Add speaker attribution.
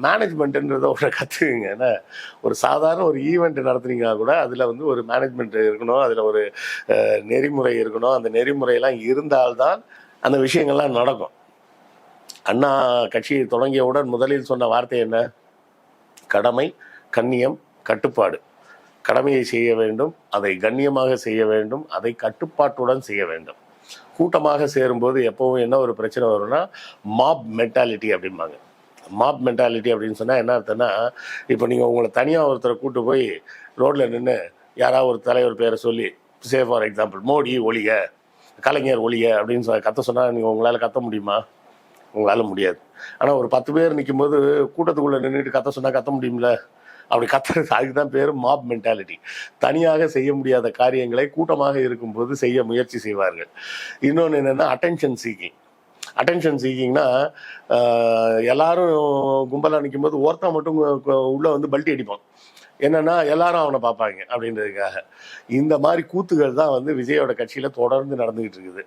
Speaker 1: மேனேஜ்மெண்ட்டுன்றத ஒன்று கற்றுக்குங்க. ஏன்னா ஒரு சாதாரண ஒரு ஈவெண்ட் நடத்துனீங்கன்னா கூட அதில் வந்து ஒரு மேனேஜ்மெண்ட் இருக்கணும், அதில் ஒரு நெறிமுறை இருக்கணும். அந்த நெறிமுறையெல்லாம் இருந்தால்தான் அந்த விஷயங்கள்லாம் நடக்கும். அண்ணா கட்சியை தொடங்கியவுடன் முதலில் சொன்ன வார்த்தை என்ன? கடமை, கண்ணியம், கட்டுப்பாடு. கடமையை செய்ய வேண்டும், அதை கண்ணியமாக செய்ய வேண்டும், அதை கட்டுப்பாட்டுடன் செய்ய வேண்டும். கூட்டமாக சேரும்போது எப்பவும் என்ன ஒரு பிரச்சனை வரும்னா, மாப் மென்டாலிட்டி அப்படிம்பாங்க. மாப் மென்டாலிட்டி அப்படின்னு சொன்னால் என்ன அர்த்தம்னா, இப்போ நீங்கள் உங்களை தனியாக ஒருத்தரை கூட்டு போய் ரோட்டில் நின்று யாராவது ஒரு தலைவர் பேரை சொல்லி, சே ஃபார் எக்ஸாம்பிள் மோடி ஒழிக, கலைஞர் ஒழிக அப்படின்னு கத்த சொன்னால் நீங்கள் உங்களால் கத்த முடியுமா? உங்களால் முடியாது. ஆனால் ஒரு 10 பேர் நிற்கும்போது கூட்டத்துக்குள்ளே நின்றுட்டு கத்த சொன்னால் கத்த முடியும்ல? அப்படி கத்துறது அதுக்கு தான் பேர் மாப் மென்டாலிட்டி. தனியாக செய்ய முடியாத காரியங்களை கூட்டமாக இருக்கும்போது செய்ய முயற்சி செய்வார்கள். இன்னொன்று என்னென்னா அட்டென்ஷன் சீக்கிங். அட்டென்ஷன் சீக்கிங்னா எல்லாரும் கும்பலாக நிற்கும்போது ஒருத்தன் மட்டும் உள்ளே வந்து பல்ட்டி அடிப்பான். என்னன்னா எல்லாரும் அவனை பார்ப்பாங்க அப்படின்றதுக்காக. இந்த மாதிரி கூத்துகள் தான் வந்து விஜயோட கட்சியில் தொடர்ந்து நடந்துகிட்டு இருக்குது.